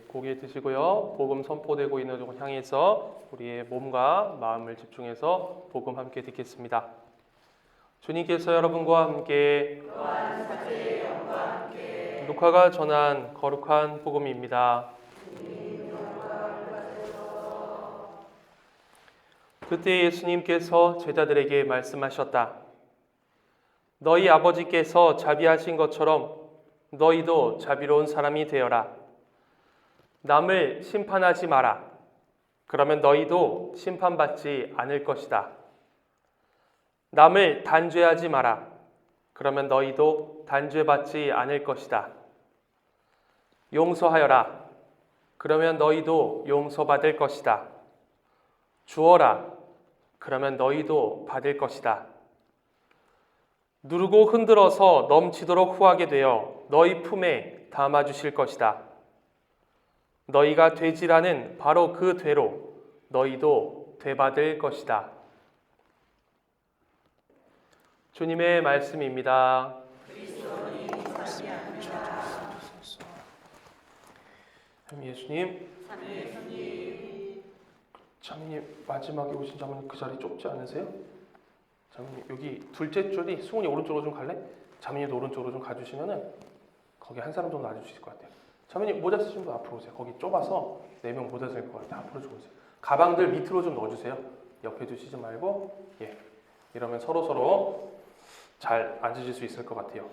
고개 드시고요. 복음 선포되고 있는 곳을 향해서 우리의 몸과 마음을 집중해서 복음 함께 듣겠습니다. 주님께서 여러분과 함께 루카가 전한 거룩한 복음입니다. 그때 예수님께서 제자들에게 말씀하셨다. 너희 아버지께서 자비하신 것처럼 너희도 자비로운 사람이 되어라. 남을 심판하지 마라. 그러면 너희도 심판받지 않을 것이다. 남을 단죄하지 마라. 그러면 너희도 단죄받지 않을 것이다. 용서하여라. 그러면 너희도 용서받을 것이다. 주어라. 그러면 너희도 받을 것이다. 누르고 흔들어서 넘치도록 후하게 되어 너희 품에 담아주실 것이다. 너희가 되지라는 바로 그 되로 너희도 되받을 것이다. 주님의 말씀입니다. 예수님, 자매님 마지막에 오신 자매님 그 자리 좁지 않으세요? 자매님 여기 둘째 줄이 수훈이 오른쪽으로 좀 갈래? 자매님도 오른쪽으로 좀 가주시면은 거기 한 사람 정도 앉을 수 있을 것 같아요. 자매님 모자 쓰신 분 앞으로 오세요. 거기 좁아서 4명 모자 쓸 것 같아요. 앞으로 좀 오세요. 가방들 밑으로 좀 넣어주세요. 옆에 두시지 말고 이러면 서로 잘 앉으실 수 있을 것 같아요.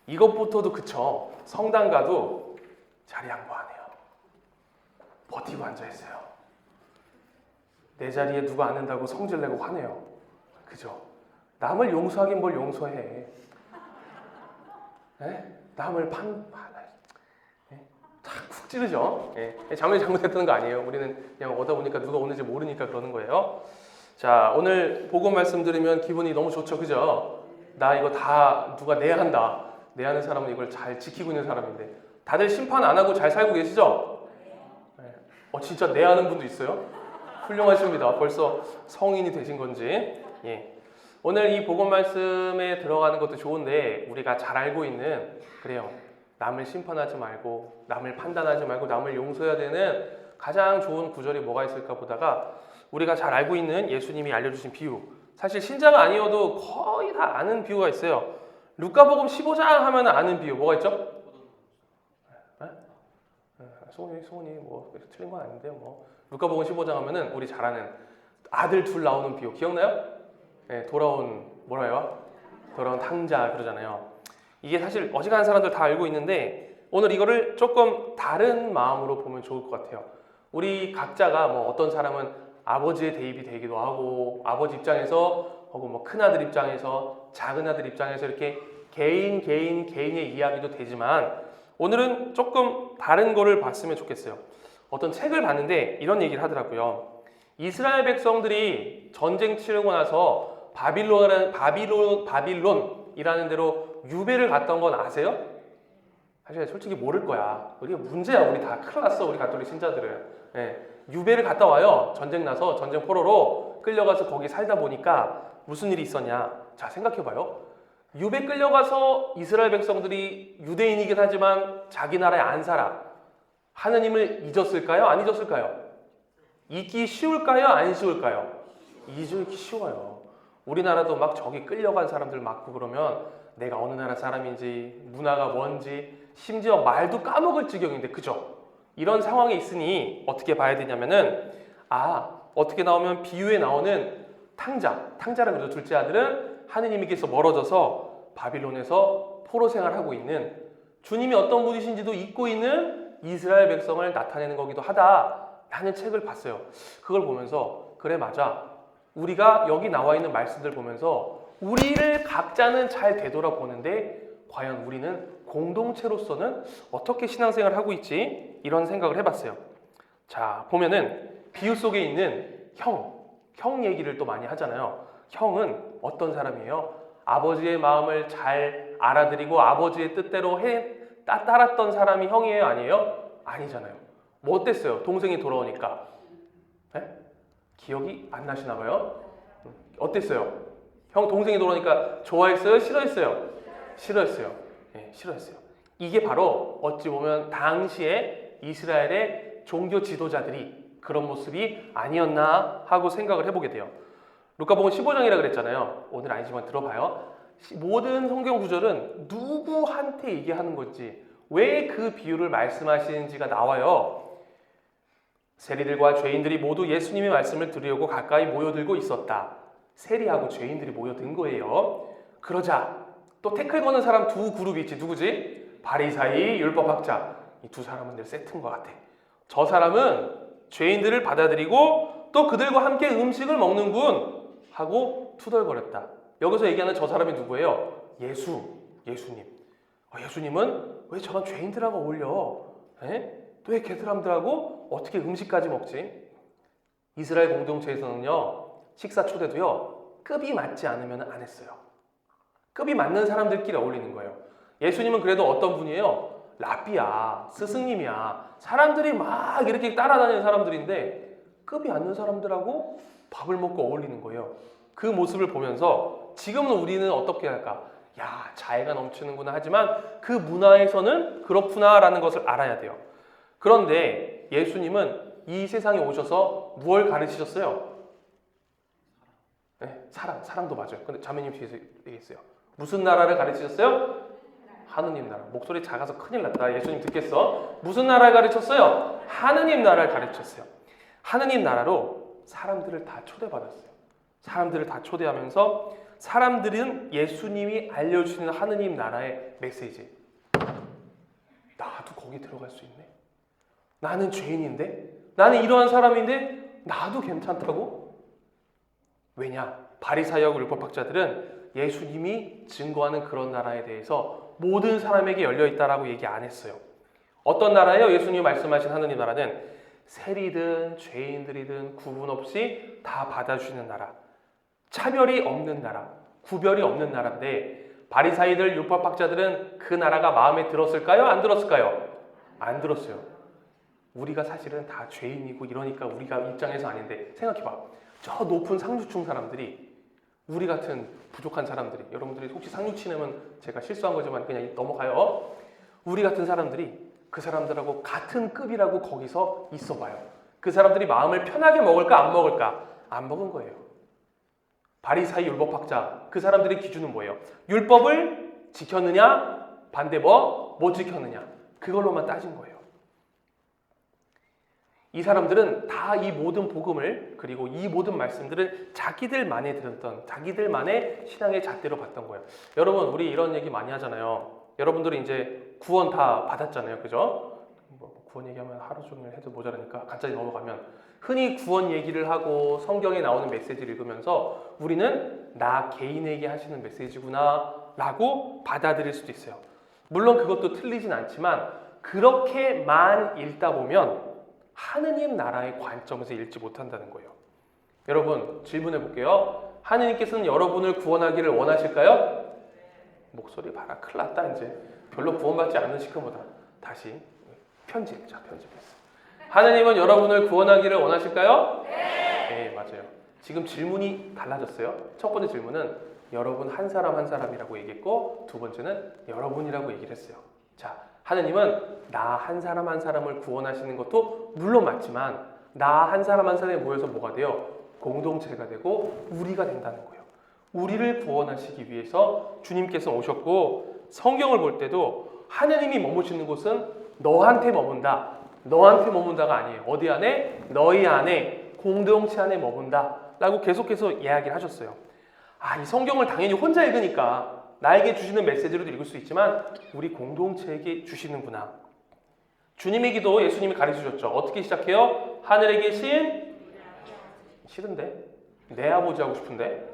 이것부터도 그쵸. 성당 가도 자리 양보 안 해요. 버티고 앉아있어요. 내 자리에 누가 앉는다고 성질내고 화내요. 그죠? 남을 용서하긴 뭘 용서해. 남을 탁 찌르죠. 자매님 잘못했다는 거 아니에요. 우리는 그냥 오다 보니까 누가 오는지 모르니까 그러는 거예요. 자, 오늘 복음 말씀 들으면 기분이 너무 좋죠. 그죠? 나 이거 다 누가 내야 한다. 내야 하는 사람은 이걸 잘 지키고 있는 사람인데 다들 심판 안 하고 잘 살고 계시죠? 진짜 내야 하는 분도 있어요? 훌륭하십니다. 벌써 성인이 되신 건지. 오늘 이 복음 말씀에 들어가는 것도 좋은데 우리가 잘 알고 있는 그래요. 남을 심판하지 말고 남을 판단하지 말고 남을 용서해야 되는 가장 좋은 구절이 뭐가 있을까 보다가 우리가 잘 알고 있는 예수님이 알려주신 비유, 사실 신자가 아니어도 거의 다 아는 비유가 있어요. 루카복음 15장 하면 아는 비유 뭐가 있죠? 소원이 뭐 틀린 건 아닌데 루카복음 15장 하면은 우리 잘 아는 아들 둘 나오는 비유 기억나요? 돌아온 돌아온 탕자 그러잖아요. 이게 사실 어지간한 사람들 다 알고 있는데 오늘 이거를 조금 다른 마음으로 보면 좋을 것 같아요. 우리 각자가 어떤 사람은 아버지의 대입이 되기도 하고 아버지 입장에서 혹은 큰아들 입장에서 작은아들 입장에서 이렇게 개인의 이야기도 되지만 오늘은 조금 다른 거를 봤으면 좋겠어요. 어떤 책을 봤는데 이런 얘기를 하더라고요. 이스라엘 백성들이 전쟁 치르고 나서 바빌론이라는 데로 유배를 갔던 건 아세요? 사실 솔직히 모를 거야. 우리가 문제야. 우리 다 큰일 났어. 우리 가톨릭 신자들은. 유배를 갔다 와요. 전쟁 나서 전쟁 포로로 끌려가서 거기 살다 보니까 무슨 일이 있었냐. 자, 생각해봐요. 유배 끌려가서 이스라엘 백성들이 유대인이긴 하지만 자기 나라에 안 살아. 하느님을 잊었을까요? 안 잊었을까요? 잊기 쉬울까요? 안 쉬울까요? 잊기 쉬워요. 우리나라도 막 저기 끌려간 사람들 맞고 그러면 내가 어느 나라 사람인지 문화가 뭔지 심지어 말도 까먹을 지경인데 그죠? 이런 상황에 있으니 어떻게 봐야 되냐면은 어떻게 나오면 비유에 나오는 탕자라 그러죠. 둘째 아들은 하느님께서 멀어져서 바빌론에서 포로 생활하고 있는 주님이 어떤 분이신지도 잊고 있는 이스라엘 백성을 나타내는 거기도 하다라는 책을 봤어요. 그걸 보면서 그래 맞아. 우리가 여기 나와 있는 말씀들 보면서 우리를 각자는 잘 되돌아보는데 과연 우리는 공동체로서는 어떻게 신앙생활을 하고 있지? 이런 생각을 해봤어요. 자, 보면은 비유 속에 있는 형 얘기를 또 많이 하잖아요. 형은 어떤 사람이에요? 아버지의 마음을 잘 알아들이고 아버지의 뜻대로 따랐던 사람이 형이에요? 아니에요? 아니잖아요. 뭐 어땠어요? 동생이 돌아오니까 기억이 안 나시나 봐요? 어땠어요? 형 동생이 돌아오니까 좋아했어요? 싫어했어요? 싫어했어요. 싫어했어요. 이게 바로 어찌 보면 당시에 이스라엘의 종교 지도자들이 그런 모습이 아니었나 하고 생각을 해보게 돼요. 루카복음 15장이라 그랬잖아요. 오늘 아니지만 들어봐요. 모든 성경 구절은 누구한테 얘기하는 건지, 왜 그 비유를 말씀하시는지가 나와요. 세리들과 죄인들이 모두 예수님의 말씀을 들으려고 가까이 모여들고 있었다. 세리하고 죄인들이 모여든 거예요. 그러자 또 태클 거는 사람 두 그룹이 있지. 누구지? 바리사이, 율법학자. 이 두 사람은 늘 세트인 것 같아. 저 사람은 죄인들을 받아들이고 또 그들과 함께 음식을 먹는군 하고 투덜거렸다. 여기서 얘기하는 저 사람이 누구예요? 예수님. 예수님은 왜 저런 죄인들하고 어울려? 또 왜 걔 사람들하고 어떻게 음식까지 먹지? 이스라엘 공동체에서는요, 식사 초대도요, 급이 맞지 않으면 안 했어요. 급이 맞는 사람들끼리 어울리는 거예요. 예수님은 그래도 어떤 분이에요? 랍비야, 스승님이야. 사람들이 막 이렇게 따라다니는 사람들인데 급이 맞는 사람들하고 밥을 먹고 어울리는 거예요. 그 모습을 보면서 지금은 우리는 어떻게 할까? 야, 자애가 넘치는구나 하지만 그 문화에서는 그렇구나라는 것을 알아야 돼요. 그런데 예수님은 이 세상에 오셔서 무엇을 가르치셨어요? 네, 사랑도 맞아요. 근데 자매님 뒤에서 얘기했어요. 무슨 나라를 가르치셨어요? 하느님 나라. 목소리 작아서 큰일 났다. 예수님 듣겠어? 무슨 나라를 가르쳤어요? 하느님 나라를 가르쳤어요. 하느님 나라로 사람들을 다 초대받았어요. 사람들을 다 초대하면서 사람들은 예수님이 알려주시는 하느님 나라의 메시지. 나도 거기 들어갈 수 있네. 나는 죄인인데? 나는 이러한 사람인데? 나도 괜찮다고? 왜냐? 바리사이하고 율법학자들은 예수님이 증거하는 그런 나라에 대해서 모든 사람에게 열려있다라고 얘기 안 했어요. 어떤 나라예요? 예수님이 말씀하신 하느님 나라는 세리든 죄인들이든 구분 없이 다 받아주시는 나라. 차별이 없는 나라, 구별이 없는 나라인데 바리사이들, 율법학자들은 그 나라가 마음에 들었을까요? 안 들었을까요? 안 들었어요. 우리가 사실은 다 죄인이고 이러니까 우리가 입장에서 아닌데 생각해봐. 저 높은 상류층 사람들이 우리 같은 부족한 사람들이, 여러분들이 혹시 상류층이면 제가 실수한 거지만 그냥 넘어가요. 우리 같은 사람들이 그 사람들하고 같은 급이라고 거기서 있어봐요. 그 사람들이 마음을 편하게 먹을까 안 먹을까? 안 먹은 거예요. 바리사이 율법학자, 그 사람들의 기준은 뭐예요? 율법을 지켰느냐? 반대 못 지켰느냐? 그걸로만 따진 거예요. 이 사람들은 다 이 모든 복음을, 그리고 이 모든 말씀들을 자기들만에 들었던, 자기들만의 신앙의 잣대로 봤던 거예요. 여러분, 우리 이런 얘기 많이 하잖아요. 여러분들이 이제 구원 다 받았잖아요. 그죠? 구원 얘기하면 하루 종일 해도 모자라니까 간단히 넘어가면, 흔히 구원 얘기를 하고 성경에 나오는 메시지를 읽으면서 우리는 나 개인에게 하시는 메시지구나 라고 받아들일 수도 있어요. 물론 그것도 틀리진 않지만 그렇게만 읽다 보면 하느님 나라의 관점에서 읽지 못한다는 거예요. 여러분, 질문해 볼게요. 하느님께서는 여러분을 구원하기를 원하실까요? 목소리 봐라. 큰일 났다 이제. 별로 구원받지 않는 시간보다. 다시 편집했어. 하느님은 여러분을 구원하기를 원하실까요? 네, 맞아요. 지금 질문이 달라졌어요. 첫 번째 질문은 여러분 한 사람 한 사람이라고 얘기했고, 두 번째는 여러분이라고 얘기를 했어요. 자, 하느님은 나 한 사람 한 사람을 구원하시는 것도 물론 맞지만 나 한 사람 한 사람이 모여서 뭐가 돼요? 공동체가 되고 우리가 된다는 거예요. 우리를 구원하시기 위해서 주님께서 오셨고, 성경을 볼 때도 하느님이 머무시는 곳은 너한테 머문다. 너한테 머문다가 아니에요. 어디 안에? 너희 안에, 공동체 안에 머문다 라고 계속해서 이야기를 하셨어요. 이 성경을 당연히 혼자 읽으니까 나에게 주시는 메시지로도 읽을 수 있지만 우리 공동체에게 주시는구나. 주님의 기도 예수님이 가르쳐주셨죠. 어떻게 시작해요? 하늘에 계신, 싫은데? 내 아버지 하고 싶은데?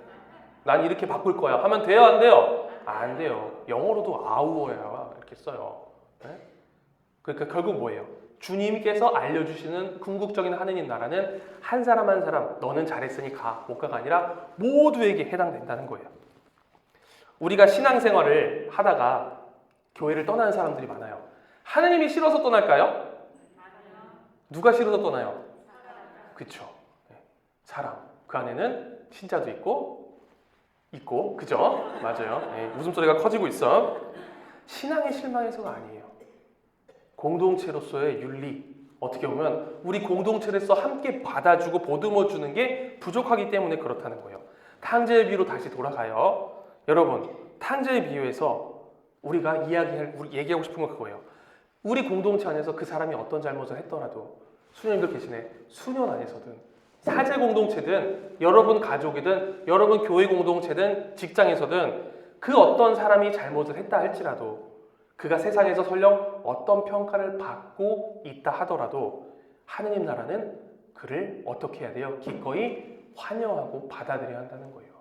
난 이렇게 바꿀 거야 하면 돼요? 안 돼요? 안 돼요. 영어로도 아우어야 이렇게 써요. 네? 그러니까 결국 뭐예요? 주님께서 알려주시는 궁극적인 하느님 나라는 한 사람 한 사람, 너는 잘했으니 가, 못 가가 아니라 모두에게 해당된다는 거예요. 우리가 신앙생활을 하다가 교회를 떠나는 사람들이 많아요. 하느님이 싫어서 떠날까요? 누가 싫어서 떠나요? 그쵸. 사랑. 그 안에는 신자도 있고, 그죠? 맞아요. 웃음소리가 커지고 있어. 신앙의 실망해서가 아니에요. 공동체로서의 윤리, 어떻게 보면 우리 공동체로서 함께 받아주고 보듬어 주는 게 부족하기 때문에 그렇다는 거예요. 탕자의 비유로 다시 돌아가요. 여러분, 탕자의 비유에서 우리가 얘기하고 싶은 건 그거예요. 우리 공동체 안에서 그 사람이 어떤 잘못을 했더라도, 수녀님들 계시네, 수련 안에서든 사제 공동체든 여러분 가족이든 여러분 교회 공동체든 직장에서든 그 어떤 사람이 잘못을 했다 할지라도, 그가 세상에서 설령 어떤 평가를 받고 있다 하더라도 하느님 나라는 그를 어떻게 해야 돼요? 기꺼이 환영하고 받아들여야 한다는 거예요.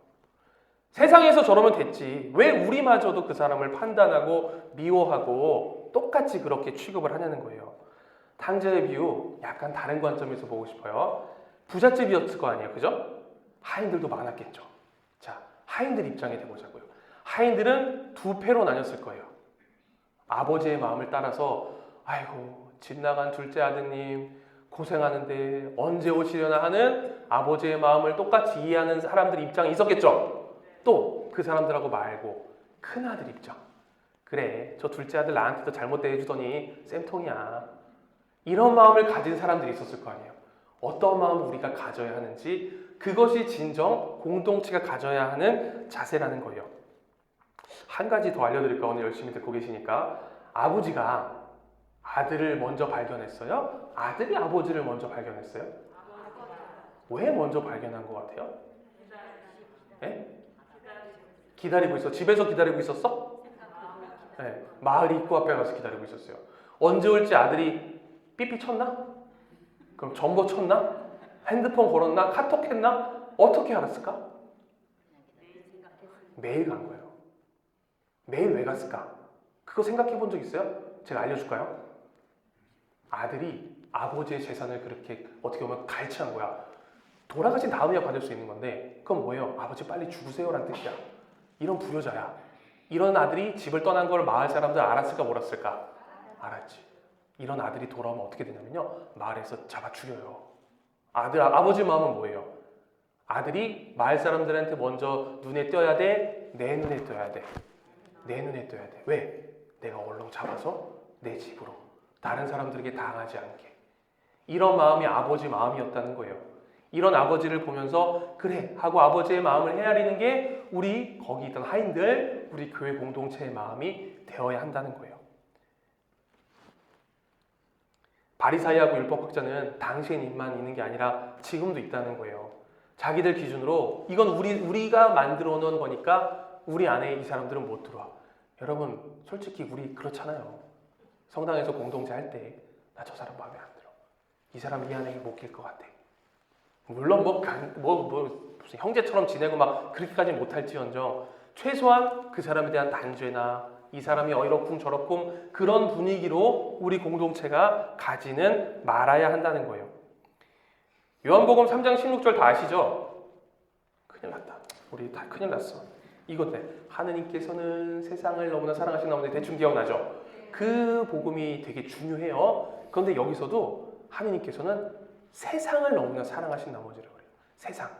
세상에서 저러면 됐지, 왜 우리마저도 그 사람을 판단하고 미워하고 똑같이 그렇게 취급을 하냐는 거예요. 탕자의 비유 약간 다른 관점에서 보고 싶어요. 부잣집이었을 거 아니에요, 그죠? 하인들도 많았겠죠. 자, 하인들 입장에 대보자고요. 하인들은 두 패로 나뉘었을 거예요. 아버지의 마음을 따라서 아이고 집 나간 둘째 아드님 고생하는데 언제 오시려나 하는 아버지의 마음을 똑같이 이해하는 사람들 입장이 있었겠죠. 또 그 사람들하고 말고 큰아들 입장, 그래 저 둘째 아들 나한테도 잘못 대해주더니 쌤통이야, 이런 마음을 가진 사람들이 있었을 거 아니에요. 어떤 마음을 우리가 가져야 하는지, 그것이 진정 공동체가 가져야 하는 자세라는 거예요. 한 가지 더 알려드릴까? 오늘 열심히 듣고 계시니까. 아버지가 아들을 먼저 발견했어요? 아들이 아버지를 먼저 발견했어요? 왜 먼저 발견한 것 같아요? 네? 기다리고 있어. 집에서 기다리고 있었어? 네. 마을 입구 앞에 가서 기다리고 있었어요. 언제 올지 아들이 삐삐 쳤나? 그럼 전보 쳤나? 핸드폰 걸었나? 카톡 했나? 어떻게 알았을까? 매일 간 거예요. 매일 왜 갔을까? 그거 생각해 본 적 있어요? 제가 알려줄까요? 아들이 아버지의 재산을 그렇게 어떻게 보면 갈취한 거야. 돌아가신 다음에야 받을 수 있는 건데, 그건 뭐예요? 아버지 빨리 죽으세요 라는 뜻이야. 이런 부효자야. 이런 아들이 집을 떠난 걸 마을 사람들 알았을까 몰랐을까? 알았지. 이런 아들이 돌아오면 어떻게 되냐면요, 마을에서 잡아 죽여요. 아버지 마음은 뭐예요? 아들이 마을 사람들한테 먼저 눈에 띄어야 돼? 내 눈에 띄어야 돼? 내 눈에 띄어야 돼. 왜? 내가 얼른 잡아서 내 집으로, 다른 사람들에게 당하지 않게. 이런 마음이 아버지 마음이었다는 거예요. 이런 아버지를 보면서 그래 하고 아버지의 마음을 헤아리는 게 우리 거기 있던 하인들, 우리 교회 공동체의 마음이 되어야 한다는 거예요. 바리사이하고 율법학자는 당시에만 있는 게 아니라 지금도 있다는 거예요. 자기들 기준으로 이건 우리가 만들어 놓은 거니까 우리 안에 이 사람들은 못 들어와. 여러분 솔직히 우리 그렇잖아요. 성당에서 공동체 할 때 나 저 사람 마음에 안 들어. 이 사람 이 안에 못 낄 것 같아. 물론 무슨 형제처럼 지내고 막 그렇게까지 못할지언정 최소한 그 사람에 대한 단죄나 이 사람이 이렇쿵 저렇쿵 그런 분위기로 우리 공동체가 가지는 말아야 한다는 거예요. 요한복음 3장 16절 다 아시죠? 큰일 났다. 우리 다 큰일 났어. 이건데 하느님께서는 세상을 너무나 사랑하신 나머지 대충 기억나죠? 그 복음이 되게 중요해요. 그런데 여기서도 하느님께서는 세상을 너무나 사랑하신 나머지라고 그래요. 세상.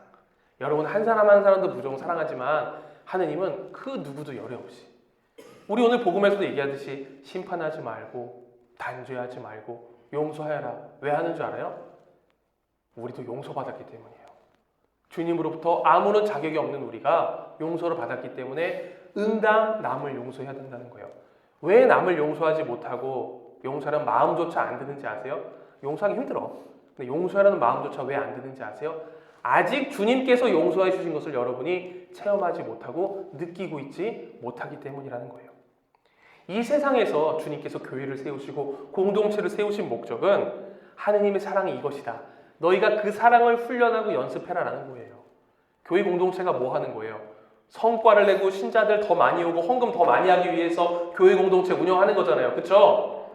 여러분 한 사람 한 사람도 무조건 사랑하지만 하느님은 그 누구도 열애 없이, 우리 오늘 복음에서도 얘기하듯이 심판하지 말고 단죄하지 말고 용서하여라. 왜 하는 줄 알아요? 우리도 용서받았기 때문이에요. 주님으로부터 아무런 자격이 없는 우리가 용서를 받았기 때문에 응당 남을 용서해야 된다는 거예요. 왜 남을 용서하지 못하고 용서하는 마음조차 안 드는지 아세요? 용서하기 힘들어. 근데 용서하라는 마음조차 왜 안 드는지 아세요? 아직 주님께서 용서해 주신 것을 여러분이 체험하지 못하고 느끼고 있지 못하기 때문이라는 거예요. 이 세상에서 주님께서 교회를 세우시고 공동체를 세우신 목적은 하느님의 사랑이 이것이다. 너희가 그 사랑을 훈련하고 연습해라라는 거예요. 교회 공동체가 뭐 하는 거예요? 성과를 내고 신자들 더 많이 오고 헌금 더 많이 하기 위해서 교회 공동체 운영하는 거잖아요. 그렇죠?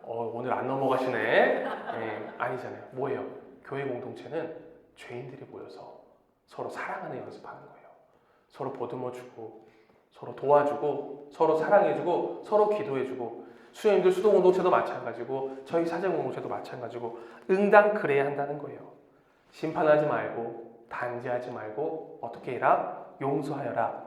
오늘 안 넘어가시네. 네, 아니잖아요. 뭐예요? 교회 공동체는 죄인들이 모여서 서로 사랑하는 연습하는 거예요. 서로 보듬어주고 서로 도와주고 서로 사랑해주고 서로 기도해주고, 수녀님들 수도 공동체도 마찬가지고 저희 사제 공동체도 마찬가지고 응당 그래야 한다는 거예요. 심판하지 말고 단죄하지 말고 어떻게 해라? 용서하여라.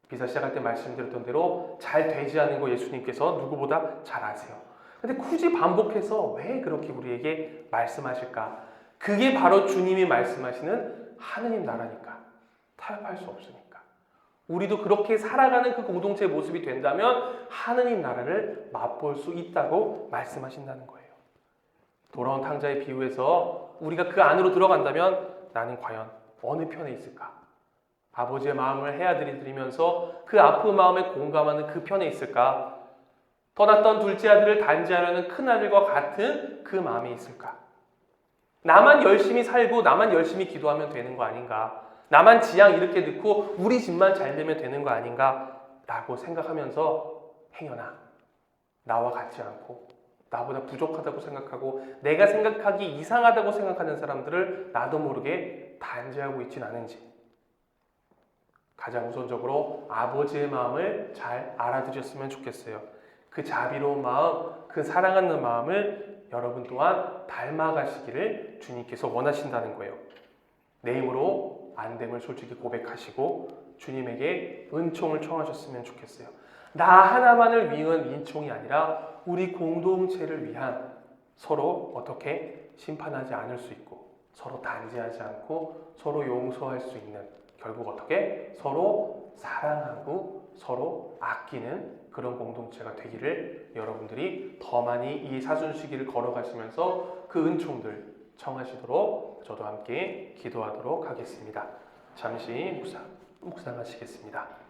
비사 시작할 때 말씀드렸던 대로 잘 되지 않은 거 예수님께서 누구보다 잘 아세요. 근데 굳이 반복해서 왜 그렇게 우리에게 말씀하실까? 그게 바로 주님이 말씀하시는 하느님 나라니까. 타협할 수 없으니까. 우리도 그렇게 살아가는 그 공동체의 모습이 된다면 하느님 나라를 맛볼 수 있다고 말씀하신다는 거예요. 돌아온 탕자의 비유에서 우리가 그 안으로 들어간다면 나는 과연 어느 편에 있을까? 아버지의 마음을 헤아들이 드리면서 그 아픈 마음에 공감하는 그 편에 있을까? 떠났던 둘째 아들을 단죄하려는 큰 아들과 같은 그 마음이 있을까? 나만 열심히 살고 나만 열심히 기도하면 되는 거 아닌가? 나만 지향 이렇게 넣고 우리 집만 잘 되면 되는 거 아닌가? 라고 생각하면서 행여나 나와 같지 않고 나보다 부족하다고 생각하고 내가 생각하기 이상하다고 생각하는 사람들을 나도 모르게 단죄하고 있진 않은지 가장 우선적으로 아버지의 마음을 잘 알아들였으면 좋겠어요. 그 자비로운 마음, 그 사랑하는 마음을 여러분 또한 닮아가시기를 주님께서 원하신다는 거예요. 내 힘으로 안 됨을 솔직히 고백하시고 주님에게 은총을 청하셨으면 좋겠어요. 나 하나만을 위한 인총이 아니라 우리 공동체를 위한 서로 어떻게 심판하지 않을 수 있고 서로 단죄하지 않고 서로 용서할 수 있는 결국 어떻게 서로 사랑하고 서로 아끼는 그런 공동체가 되기를 여러분들이 더 많이 이 사순시기를 걸어가시면서 그 은총들 청하시도록 저도 함께 기도하도록 하겠습니다. 잠시 묵상하시겠습니다.